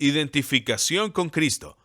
Identificación con Cristo.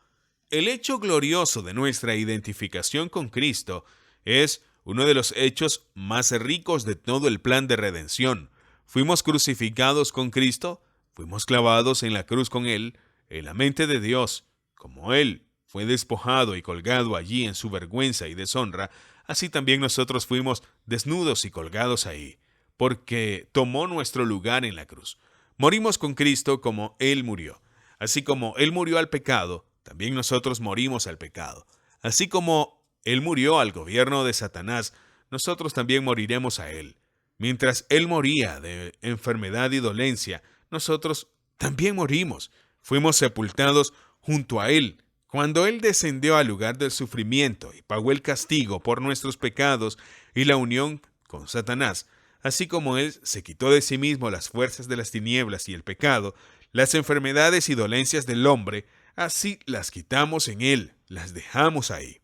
El hecho glorioso de nuestra identificación con Cristo es uno de los hechos más ricos de todo el plan de redención. Fuimos crucificados con Cristo, fuimos clavados en la cruz con Él, en la mente de Dios. Como Él fue despojado y colgado allí en su vergüenza y deshonra, así también nosotros fuimos desnudos y colgados ahí, porque tomó nuestro lugar en la cruz. Morimos con Cristo como Él murió. Así como Él murió al pecado, también nosotros morimos al pecado. Así como Él murió al gobierno de Satanás, nosotros también moriremos a Él. Mientras Él moría de enfermedad y dolencia, nosotros también morimos. Fuimos sepultados junto a Él. Cuando Él descendió al lugar del sufrimiento y pagó el castigo por nuestros pecados y la unión con Satanás, así como Él se quitó de sí mismo las fuerzas de las tinieblas y el pecado, las enfermedades y dolencias del hombre, así las quitamos en Él, las dejamos ahí.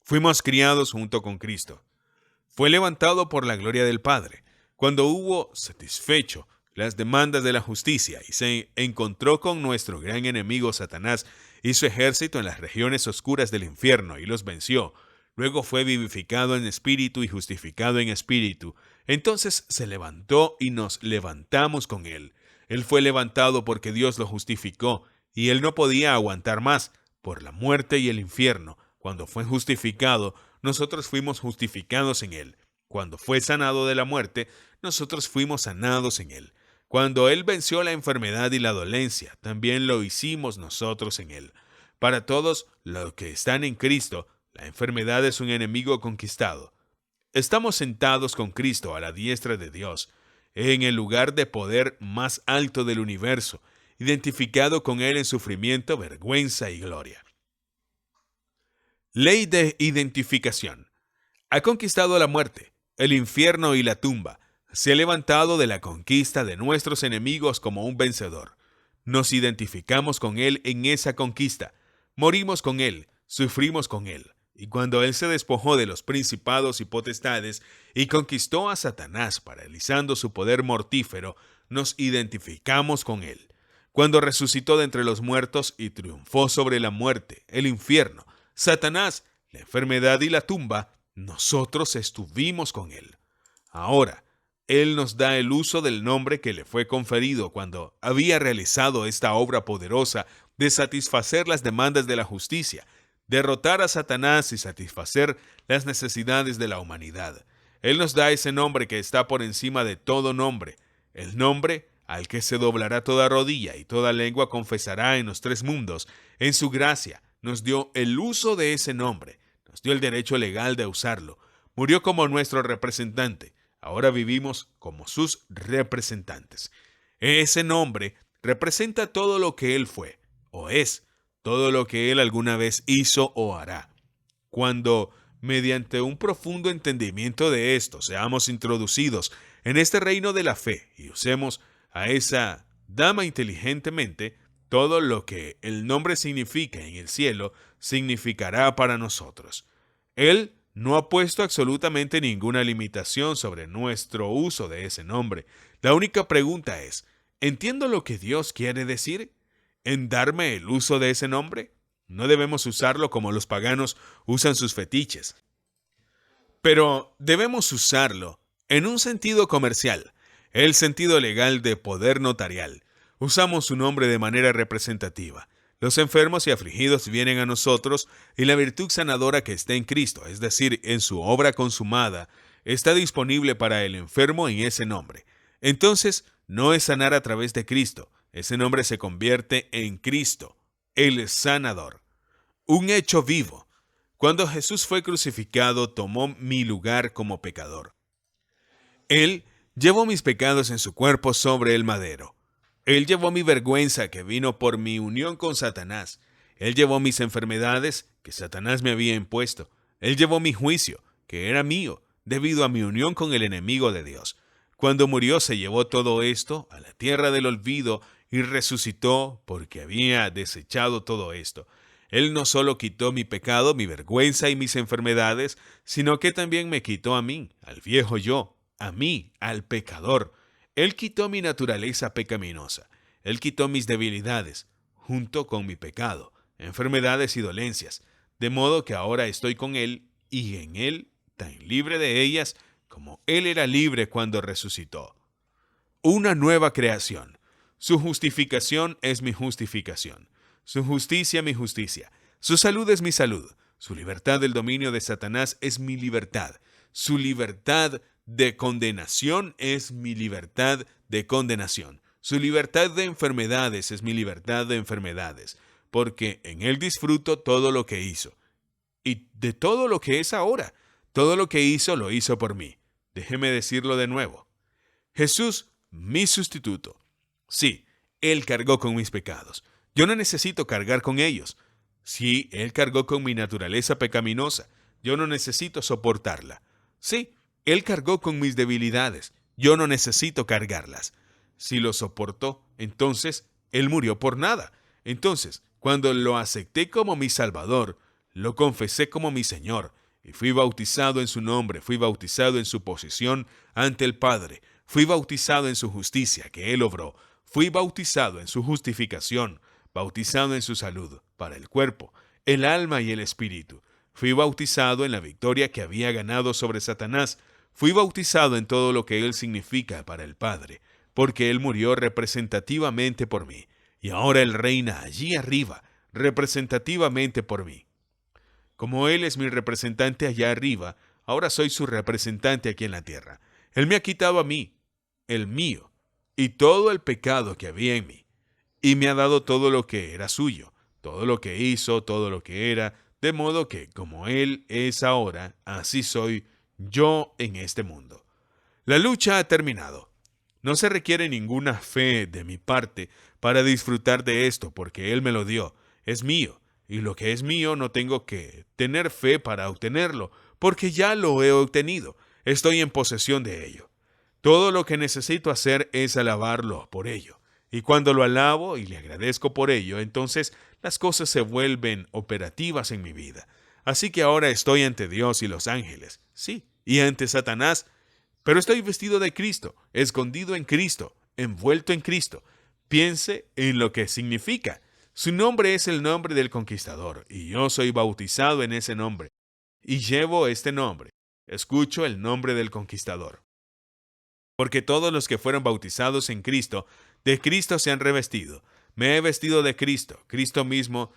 Fuimos criados junto con Cristo. Fue levantado por la gloria del Padre, cuando hubo satisfecho las demandas de la justicia y se encontró con nuestro gran enemigo Satanás y su ejército en las regiones oscuras del infierno y los venció. Luego fue vivificado en espíritu y justificado en espíritu. Entonces se levantó y nos levantamos con Él. Él fue levantado porque Dios lo justificó y Él no podía aguantar más por la muerte y el infierno. Cuando fue justificado, nosotros fuimos justificados en Él. Cuando fue sanado de la muerte, nosotros fuimos sanados en Él. Cuando Él venció la enfermedad y la dolencia, también lo hicimos nosotros en Él. Para todos los que están en Cristo, la enfermedad es un enemigo conquistado. Estamos sentados con Cristo a la diestra de Dios, en el lugar de poder más alto del universo, identificado con Él en sufrimiento, vergüenza y gloria. Ley de identificación. Ha conquistado la muerte, el infierno y la tumba. Se ha levantado de la conquista de nuestros enemigos como un vencedor. Nos identificamos con Él en esa conquista. Morimos con Él, sufrimos con Él. Y cuando Él se despojó de los principados y potestades y conquistó a Satanás, paralizando su poder mortífero, nos identificamos con Él. Cuando resucitó de entre los muertos y triunfó sobre la muerte, el infierno, Satanás, la enfermedad y la tumba, nosotros estuvimos con Él. Ahora, Él nos da el uso del nombre que le fue conferido cuando había realizado esta obra poderosa de satisfacer las demandas de la justicia, derrotar a Satanás y satisfacer las necesidades de la humanidad. Él nos da ese nombre que está por encima de todo nombre, el nombre al que se doblará toda rodilla y toda lengua confesará en los tres mundos. En su gracia nos dio el uso de ese nombre, nos dio el derecho legal de usarlo. Murió como nuestro representante. Ahora vivimos como sus representantes. Ese nombre representa todo lo que Él fue, o es, todo lo que Él alguna vez hizo o hará. Cuando, mediante un profundo entendimiento de esto, seamos introducidos en este reino de la fe y usemos a esa dama inteligentemente, todo lo que el nombre significa en el cielo significará para nosotros. Él no ha puesto absolutamente ninguna limitación sobre nuestro uso de ese nombre. La única pregunta es, ¿entiendo lo que Dios quiere decir en darme el uso de ese nombre? No debemos usarlo como los paganos usan sus fetiches, pero debemos usarlo en un sentido comercial, el sentido legal de poder notarial. Usamos su nombre de manera representativa. Los enfermos y afligidos vienen a nosotros y la virtud sanadora que está en Cristo, es decir, en su obra consumada, está disponible para el enfermo en ese nombre. Entonces, no es sanar a través de Cristo. Ese nombre se convierte en Cristo, el sanador. Un hecho vivo. Cuando Jesús fue crucificado, tomó mi lugar como pecador. Él llevó mis pecados en su cuerpo sobre el madero. Él llevó mi vergüenza que vino por mi unión con Satanás. Él llevó mis enfermedades que Satanás me había impuesto. Él llevó mi juicio, que era mío, debido a mi unión con el enemigo de Dios. Cuando murió se llevó todo esto a la tierra del olvido y resucitó porque había desechado todo esto. Él no solo quitó mi pecado, mi vergüenza y mis enfermedades, sino que también me quitó a mí, al viejo yo, a mí, al pecador. Él quitó mi naturaleza pecaminosa. Él quitó mis debilidades, junto con mi pecado, enfermedades y dolencias, de modo que ahora estoy con Él y en Él tan libre de ellas como Él era libre cuando resucitó. Una nueva creación. Su justificación es mi justificación. Su justicia mi justicia. Su salud es mi salud. Su libertad del dominio de Satanás es mi libertad. Su libertad de condenación es mi libertad de condenación. Su libertad de enfermedades es mi libertad de enfermedades, porque en Él disfruto todo lo que hizo. Y de todo lo que es ahora. Todo lo que hizo lo hizo por mí. Déjeme decirlo de nuevo. Jesús, mi sustituto. Sí, Él cargó con mis pecados. Yo no necesito cargar con ellos. Sí, Él cargó con mi naturaleza pecaminosa. Yo no necesito soportarla. Sí, Él cargó con mis debilidades. Yo no necesito cargarlas. Si lo soportó, entonces Él murió por nada. Entonces, cuando lo acepté como mi Salvador, lo confesé como mi Señor, y fui bautizado en su nombre, fui bautizado en su posición ante el Padre, fui bautizado en su justicia que Él obró, fui bautizado en su justificación, bautizado en su salud, para el cuerpo, el alma y el espíritu. Fui bautizado en la victoria que había ganado sobre Satanás. Fui bautizado en todo lo que Él significa para el Padre, porque Él murió representativamente por mí, y ahora Él reina allí arriba, representativamente por mí. Como Él es mi representante allá arriba, ahora soy su representante aquí en la tierra. Él me ha quitado a mí, el mío, y todo el pecado que había en mí, y me ha dado todo lo que era suyo, todo lo que hizo, todo lo que era, de modo que, como Él es ahora, así soy yo en este mundo. La lucha ha terminado. No se requiere ninguna fe de mi parte para disfrutar de esto, porque Él me lo dio. Es mío, y lo que es mío no tengo que tener fe para obtenerlo, porque ya lo he obtenido. Estoy en posesión de ello. Todo lo que necesito hacer es alabarlo por ello. Y cuando lo alabo y le agradezco por ello, entonces las cosas se vuelven operativas en mi vida. Así que ahora estoy ante Dios y los ángeles, sí, y ante Satanás, pero estoy vestido de Cristo, escondido en Cristo, envuelto en Cristo. Piense en lo que significa. Su nombre es el nombre del conquistador, y yo soy bautizado en ese nombre, y llevo este nombre. Escucho el nombre del conquistador. Porque todos los que fueron bautizados en Cristo, de Cristo se han revestido. Me he vestido de Cristo. Cristo mismo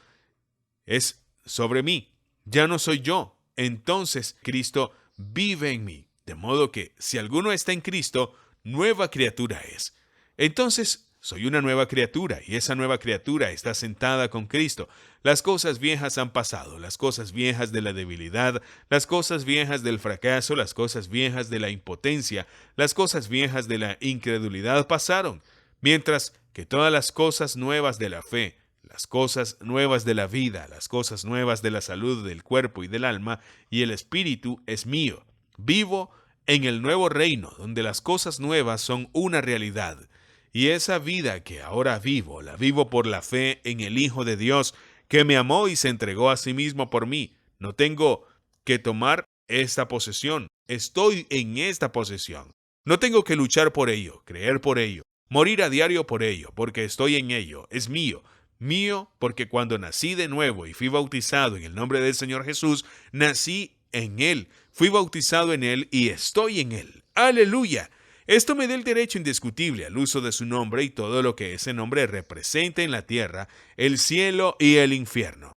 es sobre mí. Ya no soy yo. Entonces Cristo vive en mí. De modo que si alguno está en Cristo, nueva criatura es. Entonces soy una nueva criatura y esa nueva criatura está sentada con Cristo. Las cosas viejas han pasado, las cosas viejas de la debilidad, las cosas viejas del fracaso, las cosas viejas de la impotencia, las cosas viejas de la incredulidad pasaron, mientras que todas las cosas nuevas de la fe, las cosas nuevas de la vida, las cosas nuevas de la salud del cuerpo y del alma y el espíritu es mío. Vivo en el nuevo reino donde las cosas nuevas son una realidad. Y esa vida que ahora vivo, la vivo por la fe en el Hijo de Dios, que me amó y se entregó a sí mismo por mí. No tengo que tomar esta posesión. Estoy en esta posesión. No tengo que luchar por ello, creer por ello, morir a diario por ello, porque estoy en ello. Es mío. Mío porque cuando nací de nuevo y fui bautizado en el nombre del Señor Jesús, nací en Él. Fui bautizado en Él y estoy en Él. ¡Aleluya! Esto me da el derecho indiscutible al uso de su nombre y todo lo que ese nombre representa en la tierra, el cielo y el infierno.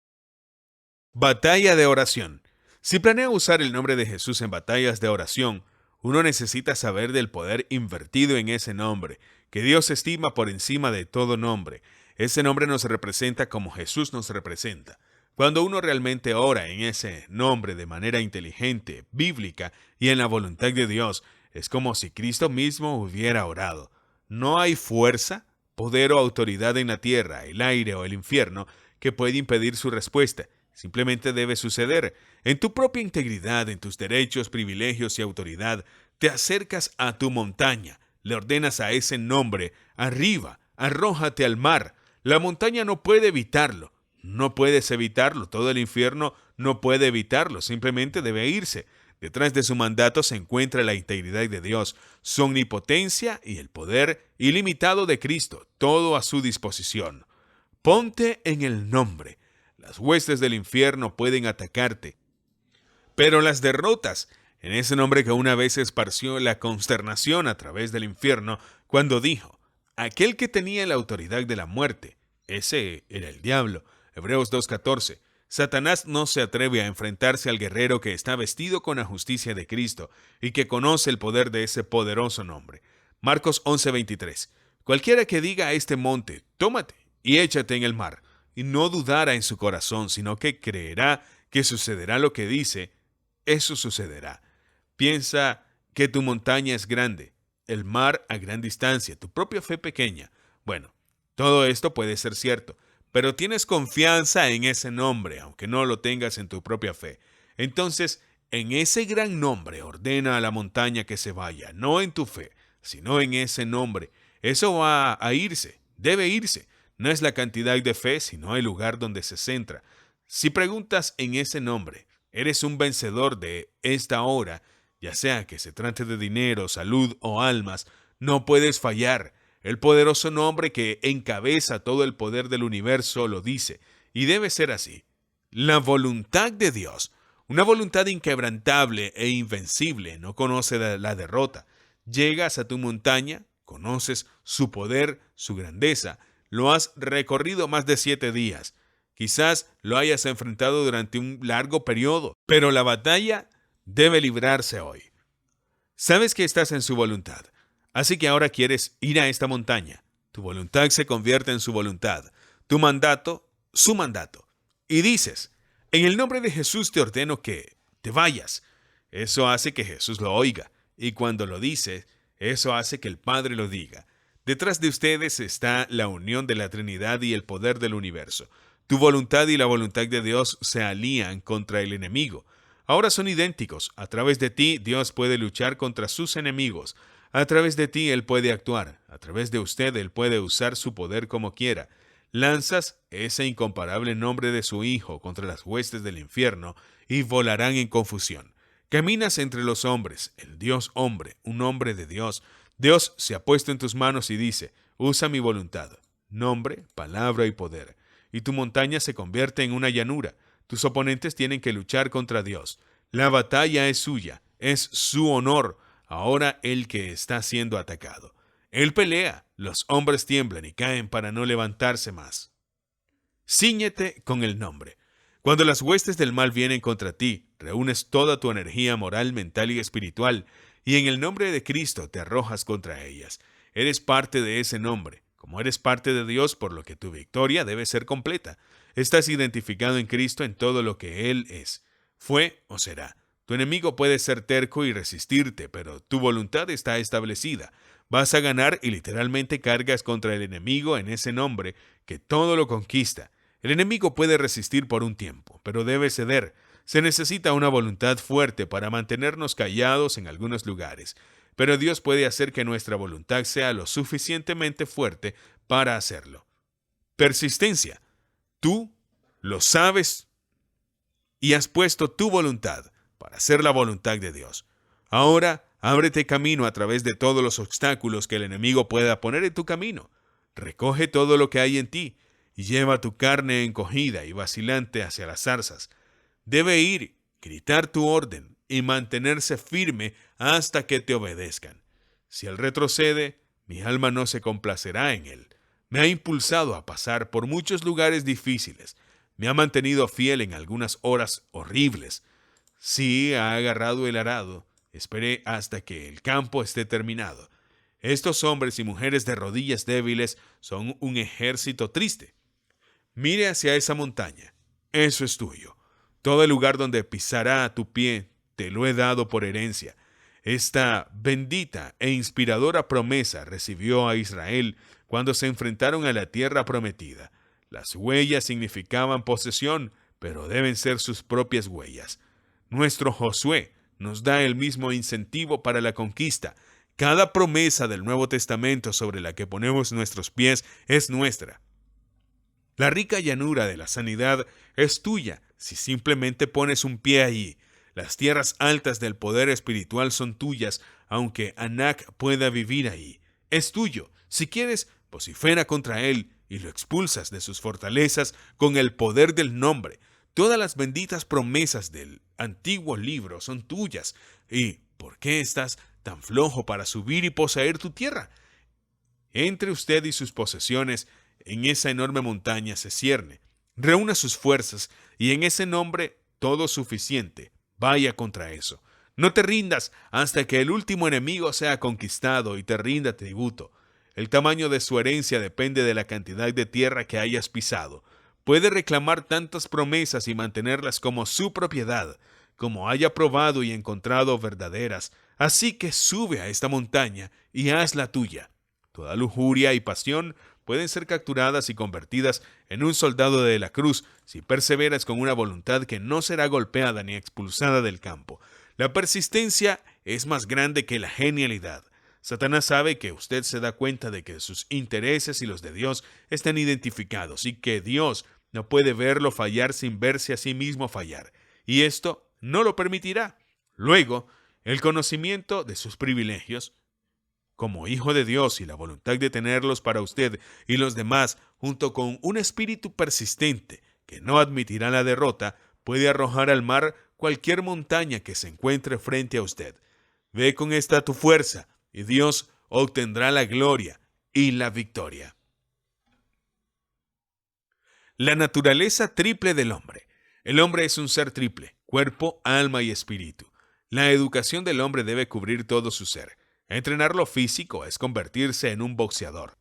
Batalla de oración. Si planea usar el nombre de Jesús en batallas de oración, uno necesita saber del poder invertido en ese nombre, que Dios estima por encima de todo nombre. Ese nombre nos representa como Jesús nos representa. Cuando uno realmente ora en ese nombre de manera inteligente, bíblica y en la voluntad de Dios, es como si Cristo mismo hubiera orado. No hay fuerza, poder o autoridad en la tierra, el aire o el infierno que pueda impedir su respuesta. Simplemente debe suceder. En tu propia integridad, en tus derechos, privilegios y autoridad, te acercas a tu montaña, le ordenas a ese nombre, arriba, arrójate al mar. La montaña no puede evitarlo. No puedes evitarlo. Todo el infierno no puede evitarlo. Simplemente debe irse. Detrás de su mandato se encuentra la integridad de Dios, su omnipotencia y el poder ilimitado de Cristo, todo a su disposición. Ponte en el nombre. Las huestes del infierno pueden atacarte, pero las derrotas en ese nombre que una vez esparció la consternación a través del infierno cuando dijo, aquel que tenía la autoridad de la muerte, ese era el diablo. Hebreos 2:14. Satanás no se atreve a enfrentarse al guerrero que está vestido con la justicia de Cristo y que conoce el poder de ese poderoso nombre. Marcos 11:23. Cualquiera que diga a este monte, tómate y échate en el mar, y no dudara en su corazón, sino que creerá que sucederá lo que dice, eso sucederá. Piensa que tu montaña es grande, el mar a gran distancia, tu propia fe pequeña. Bueno, todo esto puede ser cierto, pero tienes confianza en ese nombre, aunque no lo tengas en tu propia fe. Entonces, en ese gran nombre ordena a la montaña que se vaya, no en tu fe, sino en ese nombre. Eso va a irse, debe irse. No es la cantidad de fe, sino el lugar donde se centra. Si preguntas en ese nombre, eres un vencedor de esta hora, ya sea que se trate de dinero, salud o almas, no puedes fallar. El poderoso nombre que encabeza todo el poder del universo lo dice, y debe ser así. La voluntad de Dios, una voluntad inquebrantable e invencible, no conoce la derrota. Llegas a tu montaña, conoces su poder, su grandeza, lo has recorrido más de 7 días. Quizás lo hayas enfrentado durante un largo periodo, pero la batalla debe librarse hoy. Sabes que estás en su voluntad, así que ahora quieres ir a esta montaña. Tu voluntad se convierte en su voluntad, tu mandato, su mandato. Y dices, en el nombre de Jesús te ordeno que te vayas. Eso hace que Jesús lo oiga, y cuando lo dice, eso hace que el Padre lo diga. Detrás de ustedes está la unión de la Trinidad y el poder del universo. Tu voluntad y la voluntad de Dios se alían contra el enemigo. Ahora son idénticos. A través de ti, Dios puede luchar contra sus enemigos. A través de ti, Él puede actuar. A través de usted, Él puede usar su poder como quiera. Lanzas ese incomparable nombre de su Hijo contra las huestes del infierno y volarán en confusión. Caminas entre los hombres, el Dios hombre, un hombre de Dios. Dios se ha puesto en tus manos y dice, usa mi voluntad, nombre, palabra y poder. Y tu montaña se convierte en una llanura. Tus oponentes tienen que luchar contra Dios. La batalla es suya, es su honor, ahora el que está siendo atacado. Él pelea, los hombres tiemblan y caen para no levantarse más. Cíñete con el nombre. Cuando las huestes del mal vienen contra ti, reúnes toda tu energía moral, mental y espiritual, y en el nombre de Cristo te arrojas contra ellas. Eres parte de ese nombre. Como eres parte de Dios, por lo que tu victoria debe ser completa. Estás identificado en Cristo en todo lo que Él es. Fue o será. Tu enemigo puede ser terco y resistirte, pero tu voluntad está establecida. Vas a ganar y literalmente cargas contra el enemigo en ese nombre que todo lo conquista. El enemigo puede resistir por un tiempo, pero debe ceder. Se necesita una voluntad fuerte para mantenernos callados en algunos lugares, pero Dios puede hacer que nuestra voluntad sea lo suficientemente fuerte para hacerlo. Persistencia. Tú lo sabes y has puesto tu voluntad para hacer la voluntad de Dios. Ahora, ábrete camino a través de todos los obstáculos que el enemigo pueda poner en tu camino. Recoge todo lo que hay en ti y lleva tu carne encogida y vacilante hacia las zarzas. Debe ir, gritar tu orden y mantenerse firme hasta que te obedezcan. Si él retrocede, mi alma no se complacerá en él. Me ha impulsado a pasar por muchos lugares difíciles. Me ha mantenido fiel en algunas horas horribles. Si ha agarrado el arado, esperé hasta que el campo esté terminado. Estos hombres y mujeres de rodillas débiles son un ejército triste. Mire hacia esa montaña. Eso es tuyo. Todo el lugar donde pisará tu pie te lo he dado por herencia. Esta bendita e inspiradora promesa recibió a Israel cuando se enfrentaron a la tierra prometida. Las huellas significaban posesión, pero deben ser sus propias huellas. Nuestro Josué nos da el mismo incentivo para la conquista. Cada promesa del Nuevo Testamento sobre la que ponemos nuestros pies es nuestra. La rica llanura de la sanidad es tuya si simplemente pones un pie allí. Las tierras altas del poder espiritual son tuyas, aunque Anak pueda vivir ahí. Es tuyo. Si quieres, vocifera contra él y lo expulsas de sus fortalezas con el poder del nombre. Todas las benditas promesas del antiguo libro son tuyas. ¿Y por qué estás tan flojo para subir y poseer tu tierra? Entre usted y sus posesiones, en esa enorme montaña se cierne. Reúna sus fuerzas y en ese nombre todo suficiente, vaya contra eso. No te rindas hasta que el último enemigo sea conquistado y te rinda tributo. El tamaño de su herencia depende de la cantidad de tierra que hayas pisado. Puede reclamar tantas promesas y mantenerlas como su propiedad, como haya probado y encontrado verdaderas. Así que sube a esta montaña y hazla tuya. Toda lujuria y pasión pueden ser capturadas y convertidas en un soldado de la cruz si perseveras con una voluntad que no será golpeada ni expulsada del campo. La persistencia es más grande que la genialidad. Satanás sabe que usted se da cuenta de que sus intereses y los de Dios están identificados y que Dios no puede verlo fallar sin verse a sí mismo fallar. Y esto no lo permitirá. Luego, el conocimiento de sus privilegios como hijo de Dios y la voluntad de tenerlos para usted y los demás, junto con un espíritu persistente que no admitirá la derrota, puede arrojar al mar cualquier montaña que se encuentre frente a usted. Ve con esta tu fuerza, y Dios obtendrá la gloria y la victoria. La naturaleza triple del hombre. El hombre es un ser triple, cuerpo, alma y espíritu. La educación del hombre debe cubrir todo su ser. Entrenar lo físico es convertirse en un boxeador.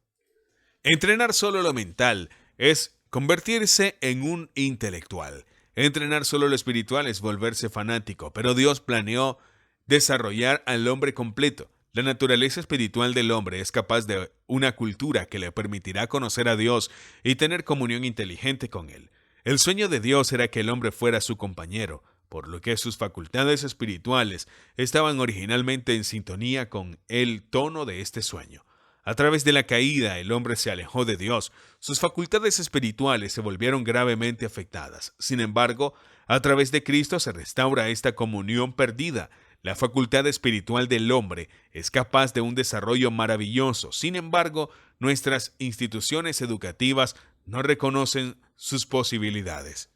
Entrenar solo lo mental es convertirse en un intelectual. Entrenar solo lo espiritual es volverse fanático, pero Dios planeó desarrollar al hombre completo. La naturaleza espiritual del hombre es capaz de una cultura que le permitirá conocer a Dios y tener comunión inteligente con Él. El sueño de Dios era que el hombre fuera su compañero, por lo que sus facultades espirituales estaban originalmente en sintonía con el tono de este sueño. A través de la caída, el hombre se alejó de Dios. Sus facultades espirituales se volvieron gravemente afectadas. Sin embargo, a través de Cristo se restaura esta comunión perdida. La facultad espiritual del hombre es capaz de un desarrollo maravilloso. Sin embargo, nuestras instituciones educativas no reconocen sus posibilidades.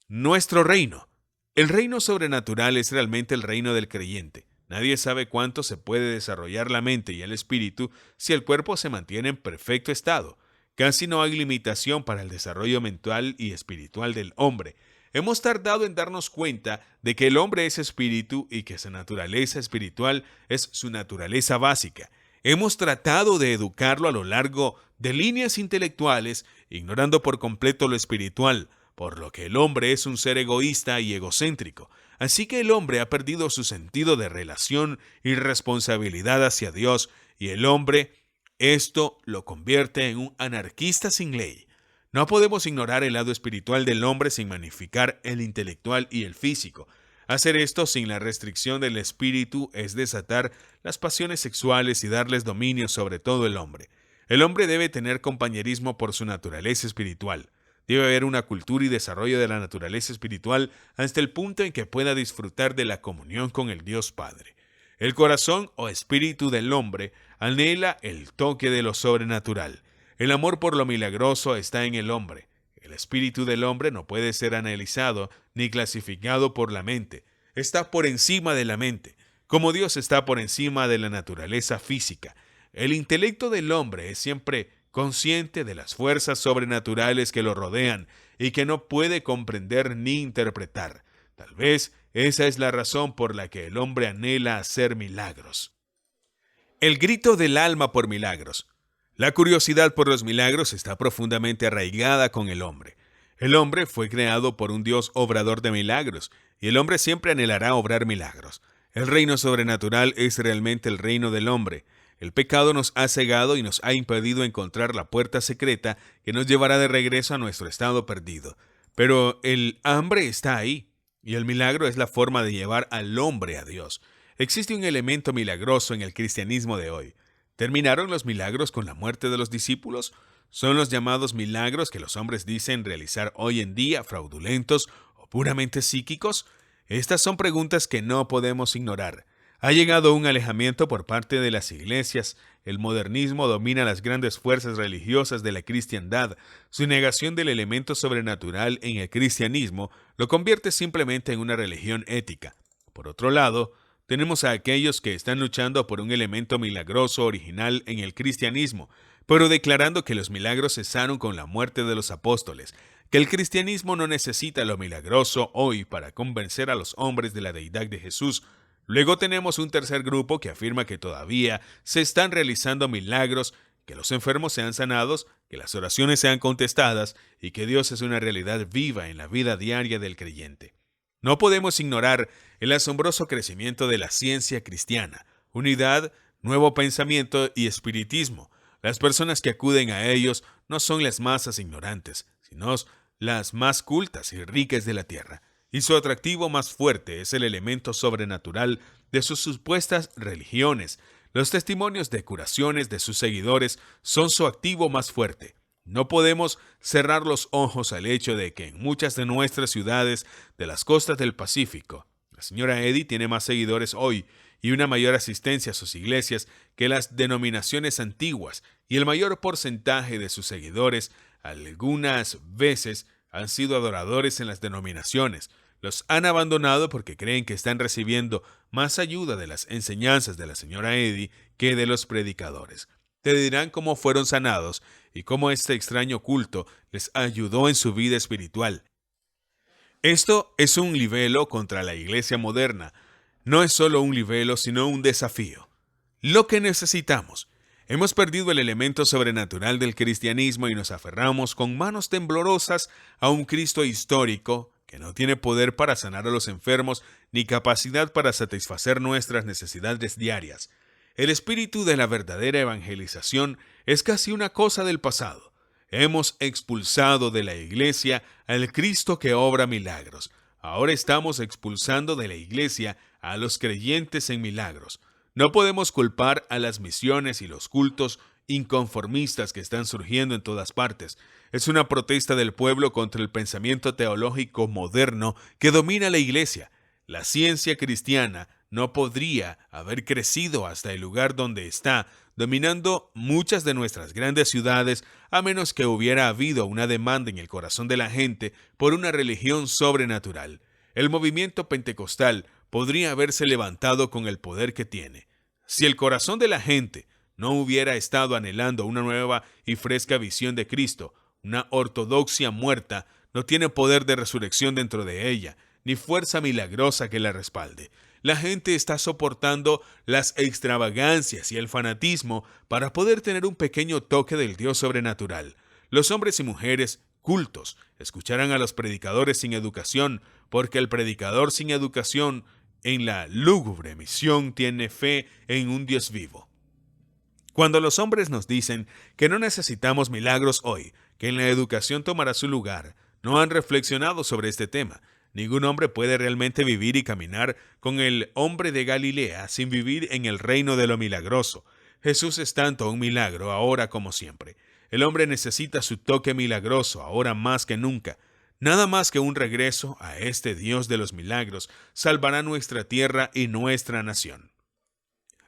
Nuestro reino. El reino sobrenatural es realmente el reino del creyente. Nadie sabe cuánto se puede desarrollar la mente y el espíritu si el cuerpo se mantiene en perfecto estado. Casi no hay limitación para el desarrollo mental y espiritual del hombre. Hemos tardado en darnos cuenta de que el hombre es espíritu y que su naturaleza espiritual es su naturaleza básica. Hemos tratado de educarlo a lo largo de líneas intelectuales, ignorando por completo lo espiritual, por lo que el hombre es un ser egoísta y egocéntrico. Así que el hombre ha perdido su sentido de relación y responsabilidad hacia Dios, y el hombre esto lo convierte en un anarquista sin ley. No podemos ignorar el lado espiritual del hombre sin magnificar el intelectual y el físico. Hacer esto sin la restricción del espíritu es desatar las pasiones sexuales y darles dominio sobre todo el hombre. El hombre debe tener compañerismo por su naturaleza espiritual. Debe haber una cultura y desarrollo de la naturaleza espiritual hasta el punto en que pueda disfrutar de la comunión con el Dios Padre. El corazón o espíritu del hombre anhela el toque de lo sobrenatural. El amor por lo milagroso está en el hombre. El espíritu del hombre no puede ser analizado ni clasificado por la mente. Está por encima de la mente, como Dios está por encima de la naturaleza física. El intelecto del hombre es siempre consciente de las fuerzas sobrenaturales que lo rodean y que no puede comprender ni interpretar. Tal vez esa es la razón por la que el hombre anhela hacer milagros. El grito del alma por milagros. La curiosidad por los milagros está profundamente arraigada con el hombre. El hombre fue creado por un Dios obrador de milagros, y el hombre siempre anhelará obrar milagros. El reino sobrenatural es realmente el reino del hombre. El pecado nos ha cegado y nos ha impedido encontrar la puerta secreta que nos llevará de regreso a nuestro estado perdido. Pero el hambre está ahí, y el milagro es la forma de llevar al hombre a Dios. Existe un elemento milagroso en el cristianismo de hoy. ¿Terminaron los milagros con la muerte de los discípulos? ¿Son los llamados milagros que los hombres dicen realizar hoy en día fraudulentos o puramente psíquicos? Estas son preguntas que no podemos ignorar. Ha llegado un alejamiento por parte de las iglesias. El modernismo domina las grandes fuerzas religiosas de la cristiandad. Su negación del elemento sobrenatural en el cristianismo lo convierte simplemente en una religión ética. Por otro lado, tenemos a aquellos que están luchando por un elemento milagroso original en el cristianismo, pero declarando que los milagros cesaron con la muerte de los apóstoles, que el cristianismo no necesita lo milagroso hoy para convencer a los hombres de la deidad de Jesús. Luego tenemos un tercer grupo que afirma que todavía se están realizando milagros, que los enfermos sean sanados, que las oraciones sean contestadas y que Dios es una realidad viva en la vida diaria del creyente. No podemos ignorar el asombroso crecimiento de la ciencia cristiana, unidad, nuevo pensamiento y espiritismo. Las personas que acuden a ellos no son las masas ignorantes, sino las más cultas y ricas de la tierra. Y su atractivo más fuerte es el elemento sobrenatural de sus supuestas religiones. Los testimonios de curaciones de sus seguidores son su activo más fuerte. No podemos cerrar los ojos al hecho de que en muchas de nuestras ciudades de las costas del Pacífico, la señora Eddy tiene más seguidores hoy y una mayor asistencia a sus iglesias que las denominaciones antiguas, y el mayor porcentaje de sus seguidores algunas veces han sido adoradores en las denominaciones. Los han abandonado porque creen que están recibiendo más ayuda de las enseñanzas de la señora Eddy que de los predicadores. Te dirán cómo fueron sanados y cómo este extraño culto les ayudó en su vida espiritual. Esto es un libelo contra la iglesia moderna. No es solo un libelo, sino un desafío. Lo que necesitamos. Hemos perdido el elemento sobrenatural del cristianismo y nos aferramos con manos temblorosas a un Cristo histórico que no tiene poder para sanar a los enfermos ni capacidad para satisfacer nuestras necesidades diarias. El espíritu de la verdadera evangelización es casi una cosa del pasado. Hemos expulsado de la iglesia al Cristo que obra milagros. Ahora estamos expulsando de la iglesia a los creyentes en milagros. No podemos culpar a las misiones y los cultos inconformistas que están surgiendo en todas partes. Es una protesta del pueblo contra el pensamiento teológico moderno que domina la iglesia. La ciencia cristiana no podría haber crecido hasta el lugar donde está, dominando muchas de nuestras grandes ciudades, a menos que hubiera habido una demanda en el corazón de la gente por una religión sobrenatural. El movimiento pentecostal podría haberse levantado con el poder que tiene. Si el corazón de la gente no hubiera estado anhelando una nueva y fresca visión de Cristo, una ortodoxia muerta no tiene poder de resurrección dentro de ella, ni fuerza milagrosa que la respalde. La gente está soportando las extravagancias y el fanatismo para poder tener un pequeño toque del Dios sobrenatural. Los hombres y mujeres cultos escucharán a los predicadores sin educación, porque el predicador sin educación en la lúgubre misión tiene fe en un Dios vivo. Cuando los hombres nos dicen que no necesitamos milagros hoy, que en la educación tomará su lugar, no han reflexionado sobre este tema. Ningún hombre puede realmente vivir y caminar con el hombre de Galilea sin vivir en el reino de lo milagroso. Jesús es tanto un milagro ahora como siempre. El hombre necesita su toque milagroso ahora más que nunca. Nada más que un regreso a este Dios de los milagros salvará nuestra tierra y nuestra nación.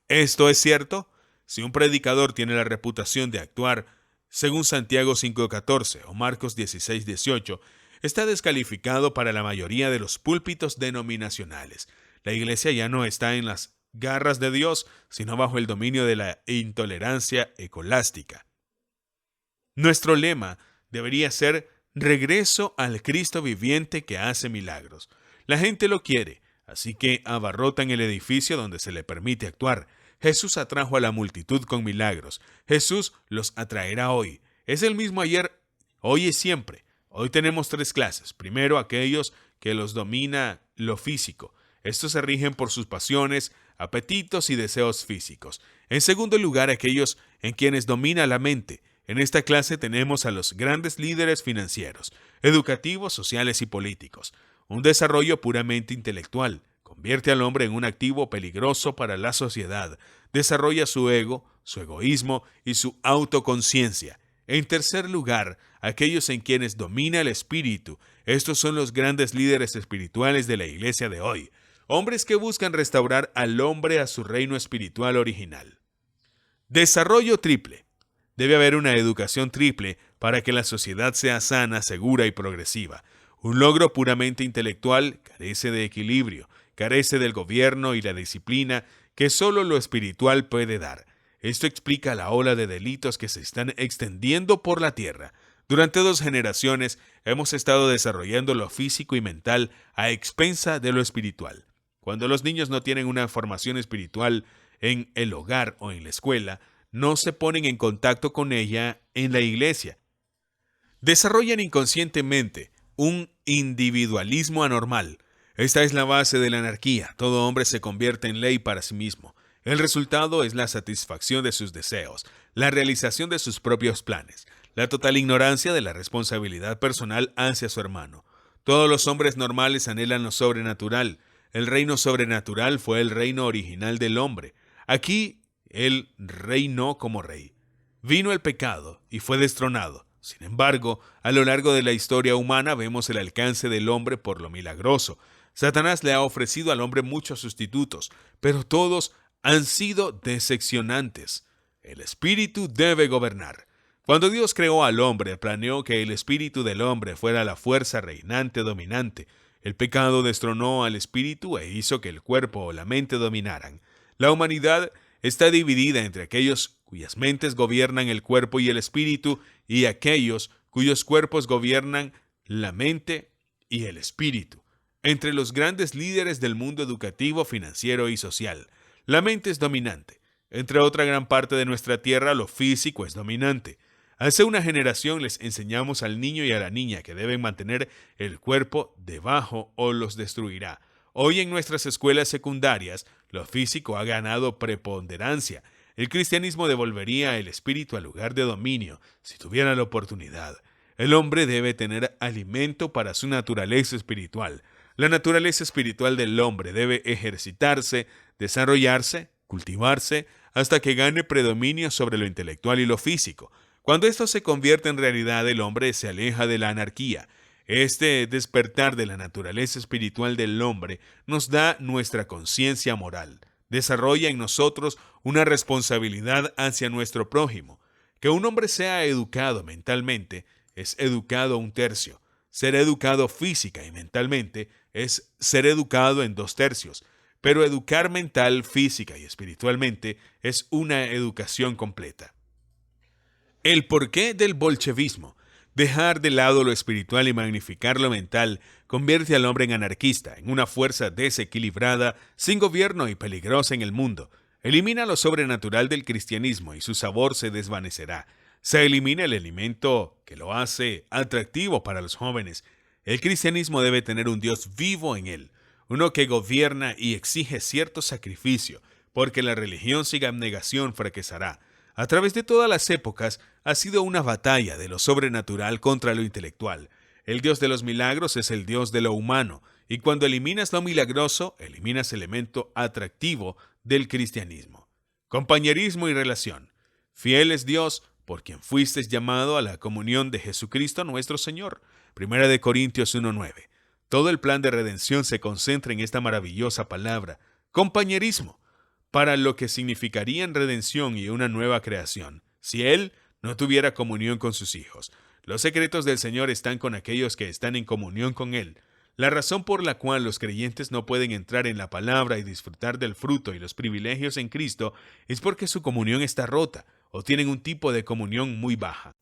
¿Esto es cierto? Si un predicador tiene la reputación de actuar según Santiago 5:14 o Marcos 16:18, está descalificado para la mayoría de los púlpitos denominacionales. La iglesia ya no está en las garras de Dios, sino bajo el dominio de la intolerancia escolástica. Nuestro lema debería ser regreso al Cristo viviente que hace milagros. La gente lo quiere, así que abarrotan el edificio donde se le permite actuar. Jesús atrajo a la multitud con milagros. Jesús los atraerá hoy. Es el mismo ayer, hoy y siempre. Hoy tenemos 3 clases. Primero, aquellos que los domina lo físico. Estos se rigen por sus pasiones, apetitos y deseos físicos. En segundo lugar, aquellos en quienes domina la mente. En esta clase tenemos a los grandes líderes financieros, educativos, sociales y políticos. Un desarrollo puramente intelectual convierte al hombre en un activo peligroso para la sociedad. Desarrolla su ego, su egoísmo y su autoconciencia. En tercer lugar, aquellos en quienes domina el espíritu. Estos son los grandes líderes espirituales de la iglesia de hoy, hombres que buscan restaurar al hombre a su reino espiritual original. Desarrollo triple. Debe haber una educación triple para que la sociedad sea sana, segura y progresiva. Un logro puramente intelectual carece de equilibrio, carece del gobierno y la disciplina que solo lo espiritual puede dar. Esto explica la ola de delitos que se están extendiendo por la tierra. Durante 2 generaciones hemos estado desarrollando lo físico y mental a expensa de lo espiritual. Cuando los niños no tienen una formación espiritual en el hogar o en la escuela, no se ponen en contacto con ella en la iglesia. Desarrollan inconscientemente un individualismo anormal. Esta es la base de la anarquía. Todo hombre se convierte en ley para sí mismo. El resultado es la satisfacción de sus deseos, la realización de sus propios planes, la total ignorancia de la responsabilidad personal hacia su hermano. Todos los hombres normales anhelan lo sobrenatural. El reino sobrenatural fue el reino original del hombre. Aquí él reinó como rey. Vino el pecado y fue destronado. Sin embargo, a lo largo de la historia humana vemos el alcance del hombre por lo milagroso. Satanás le ha ofrecido al hombre muchos sustitutos, pero todos han sido decepcionantes. El espíritu debe gobernar. Cuando Dios creó al hombre, planeó que el espíritu del hombre fuera la fuerza reinante dominante. El pecado destronó al espíritu e hizo que el cuerpo o la mente dominaran. La humanidad está dividida entre aquellos cuyas mentes gobiernan el cuerpo y el espíritu y aquellos cuyos cuerpos gobiernan la mente y el espíritu. Entre los grandes líderes del mundo educativo, financiero y social, la mente es dominante. Entre otra gran parte de nuestra tierra, lo físico es dominante. Hace una generación les enseñamos al niño y a la niña que deben mantener el cuerpo debajo o los destruirá. Hoy en nuestras escuelas secundarias, lo físico ha ganado preponderancia. El cristianismo devolvería el espíritu al lugar de dominio si tuviera la oportunidad. El hombre debe tener alimento para su naturaleza espiritual. La naturaleza espiritual del hombre debe ejercitarse, desarrollarse, cultivarse, hasta que gane predominio sobre lo intelectual y lo físico. Cuando esto se convierte en realidad, el hombre se aleja de la anarquía. Este despertar de la naturaleza espiritual del hombre nos da nuestra conciencia moral. Desarrolla en nosotros una responsabilidad hacia nuestro prójimo. Que un hombre sea educado mentalmente es educado 1/3. Ser educado física y mentalmente es ser educado en 2/3. Pero educar mental, física y espiritualmente es una educación completa. El porqué del bolchevismo. Dejar de lado lo espiritual y magnificar lo mental convierte al hombre en anarquista, en una fuerza desequilibrada, sin gobierno y peligrosa en el mundo. Elimina lo sobrenatural del cristianismo y su sabor se desvanecerá. Se elimina el elemento que lo hace atractivo para los jóvenes. El cristianismo debe tener un Dios vivo en él, uno que gobierna y exige cierto sacrificio, porque la religión sin abnegación fracasará. A través de todas las épocas ha sido una batalla de lo sobrenatural contra lo intelectual. El Dios de los milagros es el Dios de lo humano, y cuando eliminas lo milagroso, eliminas el elemento atractivo del cristianismo. Compañerismo y relación. Fiel es Dios, por quien fuisteis llamado a la comunión de Jesucristo nuestro Señor. 1 Corintios 1:9. Todo el plan de redención se concentra en esta maravillosa palabra, compañerismo, para lo que significaría en redención y una nueva creación, si Él no tuviera comunión con sus hijos. Los secretos del Señor están con aquellos que están en comunión con Él. La razón por la cual los creyentes no pueden entrar en la palabra y disfrutar del fruto y los privilegios en Cristo es porque su comunión está rota o tienen un tipo de comunión muy baja.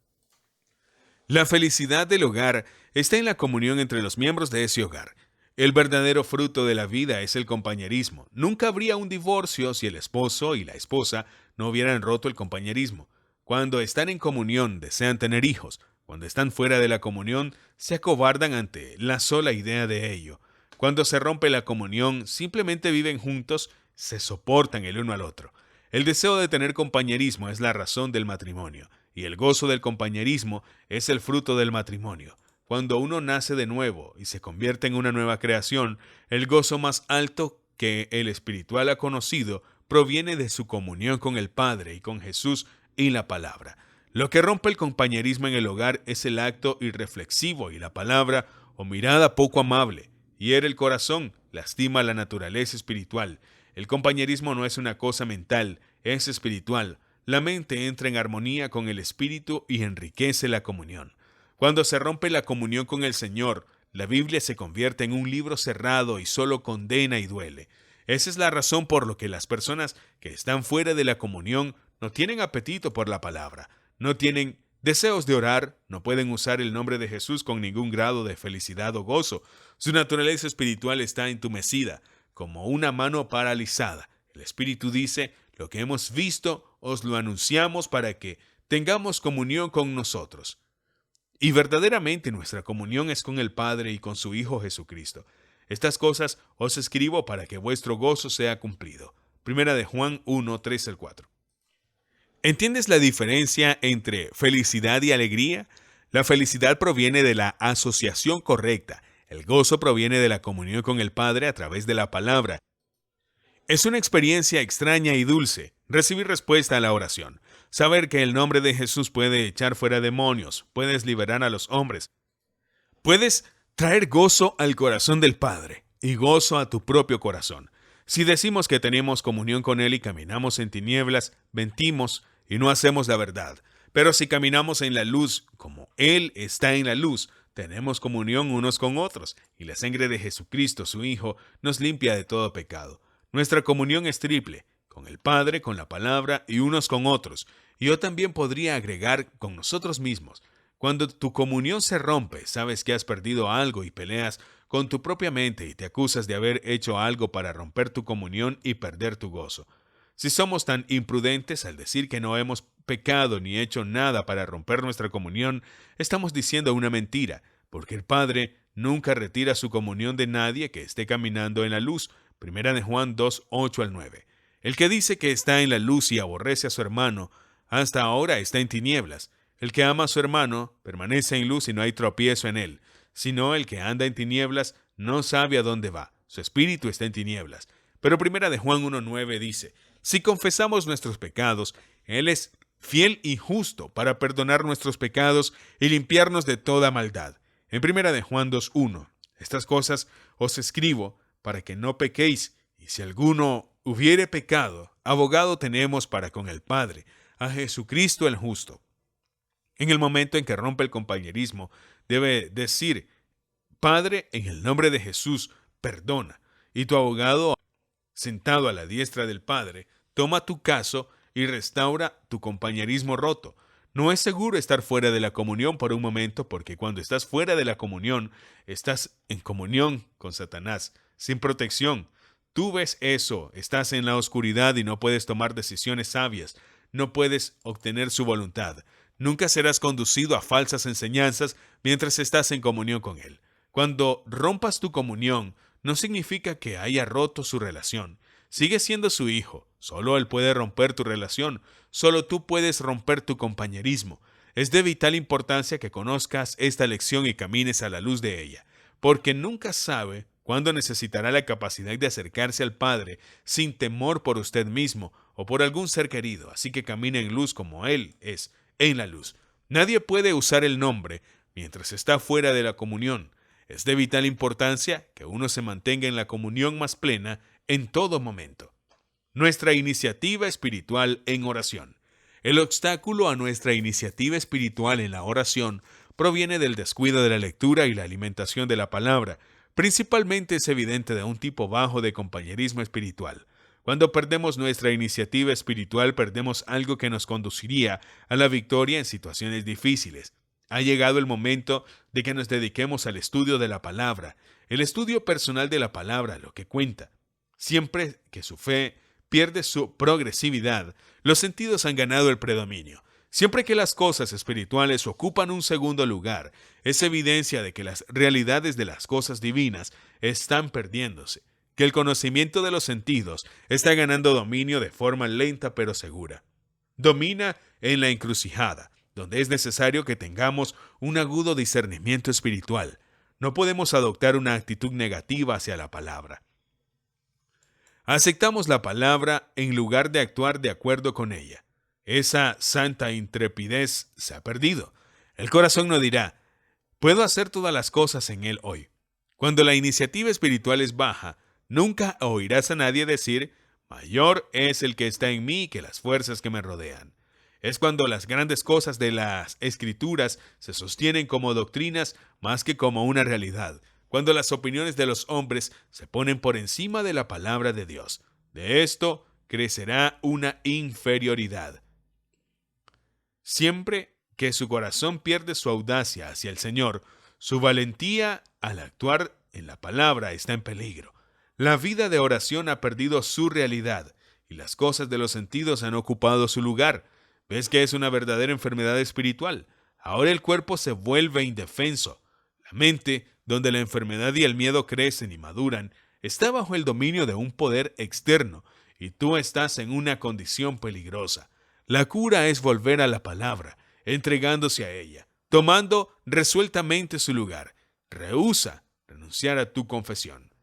La felicidad del hogar está en la comunión entre los miembros de ese hogar. El verdadero fruto de la vida es el compañerismo. Nunca habría un divorcio si el esposo y la esposa no hubieran roto el compañerismo. Cuando están en comunión desean tener hijos. Cuando están fuera de la comunión se acobardan ante la sola idea de ello. Cuando se rompe la comunión simplemente viven juntos, se soportan el uno al otro. El deseo de tener compañerismo es la razón del matrimonio, y el gozo del compañerismo es el fruto del matrimonio. Cuando uno nace de nuevo y se convierte en una nueva creación, el gozo más alto que el espiritual ha conocido proviene de su comunión con el Padre y con Jesús y la palabra. Lo que rompe el compañerismo en el hogar es el acto irreflexivo y la palabra o mirada poco amable. Hiere el corazón, lastima la naturaleza espiritual. El compañerismo no es una cosa mental, es espiritual. La mente entra en armonía con el espíritu y enriquece la comunión. Cuando se rompe la comunión con el Señor, la Biblia se convierte en un libro cerrado y solo condena y duele. Esa es la razón por la que las personas que están fuera de la comunión no tienen apetito por la palabra, no tienen deseos de orar, no pueden usar el nombre de Jesús con ningún grado de felicidad o gozo. Su naturaleza espiritual está entumecida, como una mano paralizada. El Espíritu dice, lo que hemos visto os lo anunciamos para que tengamos comunión con nosotros. Y verdaderamente nuestra comunión es con el Padre y con su Hijo Jesucristo. Estas cosas os escribo para que vuestro gozo sea cumplido. Primera de Juan 1, 3 al 4. ¿Entiendes la diferencia entre felicidad y alegría? La felicidad proviene de la asociación correcta. El gozo proviene de la comunión con el Padre a través de la palabra. Es una experiencia extraña y dulce recibir respuesta a la oración. Saber que el nombre de Jesús puede echar fuera demonios, puedes liberar a los hombres. Puedes traer gozo al corazón del Padre y gozo a tu propio corazón. Si decimos que tenemos comunión con Él y caminamos en tinieblas, mentimos y no hacemos la verdad. Pero si caminamos en la luz, como Él está en la luz, tenemos comunión unos con otros, y la sangre de Jesucristo, su Hijo, nos limpia de todo pecado. Nuestra comunión es triple, con el Padre, con la palabra y unos con otros. Y yo también podría agregar con nosotros mismos. Cuando tu comunión se rompe, sabes que has perdido algo y peleas con tu propia mente y te acusas de haber hecho algo para romper tu comunión y perder tu gozo. Si somos tan imprudentes al decir que no hemos pecado ni hecho nada para romper nuestra comunión, estamos diciendo una mentira, porque el Padre nunca retira su comunión de nadie que esté caminando en la luz. Primera de Juan 2, 8 al 9. El que dice que está en la luz y aborrece a su hermano, hasta ahora está en tinieblas. El que ama a su hermano permanece en luz y no hay tropiezo en él. Sino el que anda en tinieblas no sabe a dónde va. Su espíritu está en tinieblas. Pero Primera de Juan 1:9 dice, si confesamos nuestros pecados, Él es fiel y justo para perdonar nuestros pecados y limpiarnos de toda maldad. En Primera de Juan 2:1, estas cosas os escribo para que no pequéis, y si alguno hubiere pecado, abogado tenemos para con el Padre, a Jesucristo el justo. En el momento en que rompe el compañerismo, debe decir, Padre, en el nombre de Jesús, perdona. Y tu abogado, sentado a la diestra del Padre, toma tu caso y restaura tu compañerismo roto. No es seguro estar fuera de la comunión por un momento, porque cuando estás fuera de la comunión, estás en comunión con Satanás, sin protección. Tú ves eso, estás en la oscuridad y no puedes tomar decisiones sabias, no puedes obtener su voluntad. Nunca serás conducido a falsas enseñanzas mientras estás en comunión con Él. Cuando rompas tu comunión, no significa que haya roto su relación. Sigue siendo su hijo. Solo Él puede romper tu relación. Solo tú puedes romper tu compañerismo. Es de vital importancia que conozcas esta lección y camines a la luz de ella, porque nunca sabe cuándo necesitará la capacidad de acercarse al Padre sin temor por usted mismo o por algún ser querido. Así que camina en luz como Él es, en la luz. Nadie puede usar el nombre mientras está fuera de la comunión. Es de vital importancia que uno se mantenga en la comunión más plena en todo momento. Nuestra iniciativa espiritual en oración. El obstáculo a nuestra iniciativa espiritual en la oración proviene del descuido de la lectura y la alimentación de la palabra. Principalmente es evidente de un tipo bajo de compañerismo espiritual. Cuando perdemos nuestra iniciativa espiritual, perdemos algo que nos conduciría a la victoria en situaciones difíciles. Ha llegado el momento de que nos dediquemos al estudio de la palabra, el estudio personal de la palabra, lo que cuenta. Siempre que su fe pierde su progresividad, los sentidos han ganado el predominio. Siempre que las cosas espirituales ocupan un segundo lugar, es evidencia de que las realidades de las cosas divinas están perdiéndose, que el conocimiento de los sentidos está ganando dominio de forma lenta pero segura. Domina en la encrucijada, donde es necesario que tengamos un agudo discernimiento espiritual. No podemos adoptar una actitud negativa hacia la palabra. Aceptamos la palabra en lugar de actuar de acuerdo con ella. Esa santa intrepidez se ha perdido. El corazón no dirá, puedo hacer todas las cosas en Él hoy. Cuando la iniciativa espiritual es baja, nunca oirás a nadie decir, mayor es el que está en mí que las fuerzas que me rodean. Es cuando las grandes cosas de las Escrituras se sostienen como doctrinas más que como una realidad, cuando las opiniones de los hombres se ponen por encima de la palabra de Dios. De esto crecerá una inferioridad. Siempre que su corazón pierde su audacia hacia el Señor, su valentía al actuar en la palabra está en peligro. La vida de oración ha perdido su realidad y las cosas de los sentidos han ocupado su lugar. ¿Ves que es una verdadera enfermedad espiritual? Ahora el cuerpo se vuelve indefenso. La mente, donde la enfermedad y el miedo crecen y maduran, está bajo el dominio de un poder externo y tú estás en una condición peligrosa. La cura es volver a la palabra, entregándose a ella, tomando resueltamente su lugar. Rehúsa renunciar a tu confesión.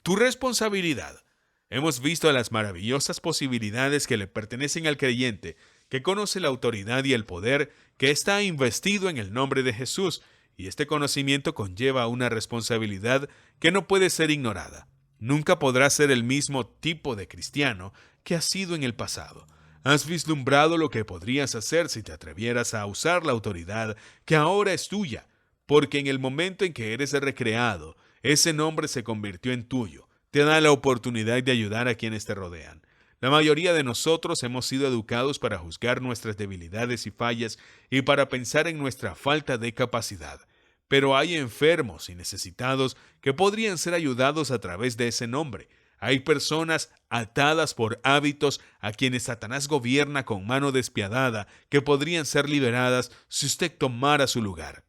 Tu responsabilidad. Hemos visto las maravillosas posibilidades que le pertenecen al creyente, que conoce la autoridad y el poder que está investido en el nombre de Jesús, y este conocimiento conlleva una responsabilidad que no puede ser ignorada. Nunca podrás ser el mismo tipo de cristiano que has sido en el pasado. Has vislumbrado lo que podrías hacer si te atrevieras a usar la autoridad que ahora es tuya, porque en el momento en que eres recreado, ese nombre se convirtió en tuyo. Te da la oportunidad de ayudar a quienes te rodean. La mayoría de nosotros hemos sido educados para juzgar nuestras debilidades y fallas y para pensar en nuestra falta de capacidad. Pero hay enfermos y necesitados que podrían ser ayudados a través de ese nombre. Hay personas atadas por hábitos a quienes Satanás gobierna con mano despiadada que podrían ser liberadas si usted tomara su lugar.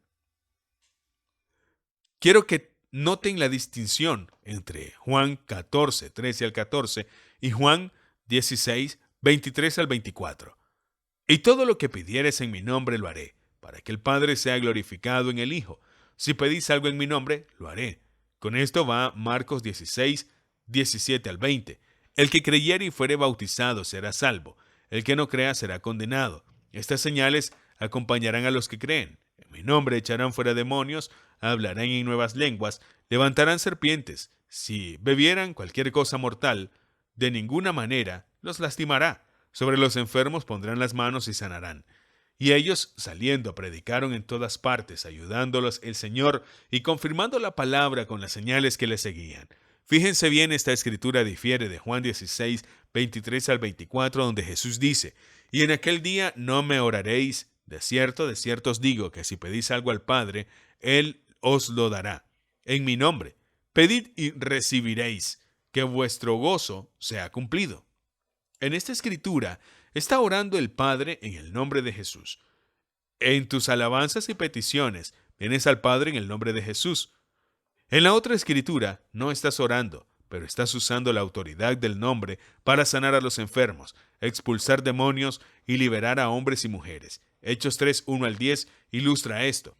Quiero que noten la distinción entre Juan 14, 13 al 14 y Juan 16, 23 al 24. Y todo lo que pidieres en mi nombre lo haré, para que el Padre sea glorificado en el Hijo. Si pedís algo en mi nombre, lo haré. Con esto va Marcos 16, 17 al 20. El que creyere y fuere bautizado será salvo. El que no crea será condenado. Estas señales acompañarán a los que creen. En mi nombre echarán fuera demonios, hablarán en nuevas lenguas, levantarán serpientes. Si bebieran cualquier cosa mortal, de ninguna manera los lastimará. Sobre los enfermos pondrán las manos y sanarán. Y ellos, saliendo, predicaron en todas partes, ayudándolos el Señor y confirmando la palabra con las señales que le seguían. Fíjense bien, esta escritura difiere de Juan 16, 23 al 24, donde Jesús dice, y en aquel día no me oraréis. De cierto os digo que si pedís algo al Padre, Él os lo dará. En mi nombre, pedid y recibiréis, que vuestro gozo sea cumplido. En esta escritura está orando el Padre en el nombre de Jesús. En tus alabanzas y peticiones vienes al Padre en el nombre de Jesús. En la otra escritura no estás orando, pero estás usando la autoridad del nombre para sanar a los enfermos, expulsar demonios y liberar a hombres y mujeres. Hechos 3, 1 al 10 ilustra esto.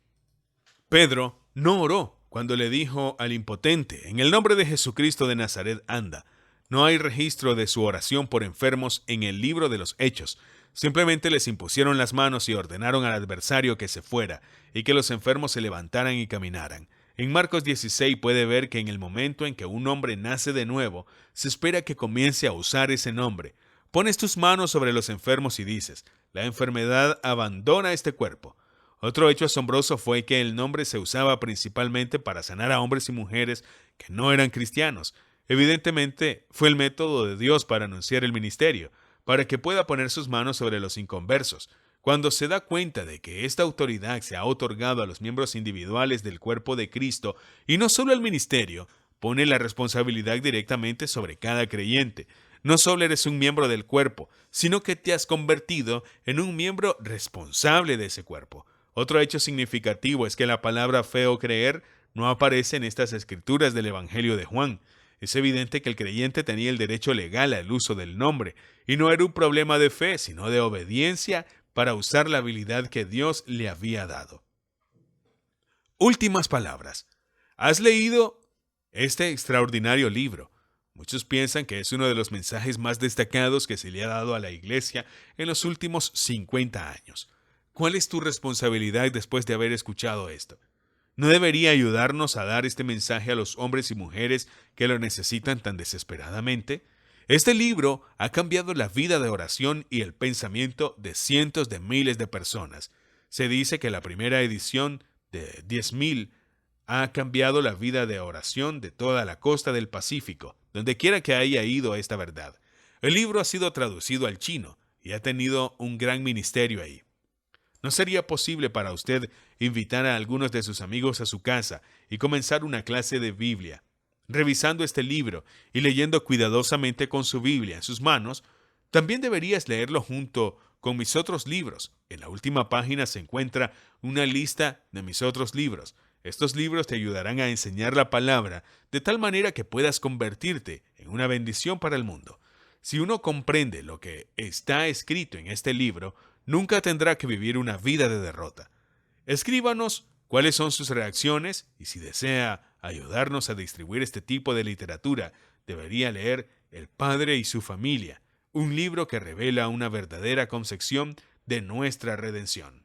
Pedro no oró cuando le dijo al impotente, en el nombre de Jesucristo de Nazaret anda. No hay registro de su oración por enfermos en el libro de los Hechos. Simplemente les impusieron las manos y ordenaron al adversario que se fuera y que los enfermos se levantaran y caminaran. En Marcos 16 puede ver que en el momento en que un hombre nace de nuevo, se espera que comience a usar ese nombre. Pones tus manos sobre los enfermos y dices, la enfermedad abandona este cuerpo. Otro hecho asombroso fue que el nombre se usaba principalmente para sanar a hombres y mujeres que no eran cristianos. Evidentemente, fue el método de Dios para anunciar el ministerio, para que pueda poner sus manos sobre los inconversos. Cuando se da cuenta de que esta autoridad se ha otorgado a los miembros individuales del cuerpo de Cristo y no solo al ministerio, pone la responsabilidad directamente sobre cada creyente. No solo eres un miembro del cuerpo, sino que te has convertido en un miembro responsable de ese cuerpo. Otro hecho significativo es que la palabra fe o creer no aparece en estas escrituras del Evangelio de Juan. Es evidente que el creyente tenía el derecho legal al uso del nombre, y no era un problema de fe, sino de obediencia para usar la habilidad que Dios le había dado. Últimas palabras. ¿Has leído este extraordinario libro? Muchos piensan que es uno de los mensajes más destacados que se le ha dado a la Iglesia en los últimos 50 años. ¿Cuál es tu responsabilidad después de haber escuchado esto? ¿No debería ayudarnos a dar este mensaje a los hombres y mujeres que lo necesitan tan desesperadamente? Este libro ha cambiado la vida de oración y el pensamiento de cientos de miles de personas. Se dice que la primera edición de 10.000 ha cambiado la vida de oración de toda la costa del Pacífico, donde quiera que haya ido esta verdad. El libro ha sido traducido al chino y ha tenido un gran ministerio ahí. ¿No sería posible para usted invitar a algunos de sus amigos a su casa y comenzar una clase de Biblia? Revisando este libro y leyendo cuidadosamente con su Biblia en sus manos, también deberías leerlo junto con mis otros libros. En la última página se encuentra una lista de mis otros libros. Estos libros te ayudarán a enseñar la palabra de tal manera que puedas convertirte en una bendición para el mundo. Si uno comprende lo que está escrito en este libro, nunca tendrá que vivir una vida de derrota. Escríbanos cuáles son sus reacciones y si desea ayudarnos a distribuir este tipo de literatura, debería leer El Padre y su familia, un libro que revela una verdadera concepción de nuestra redención.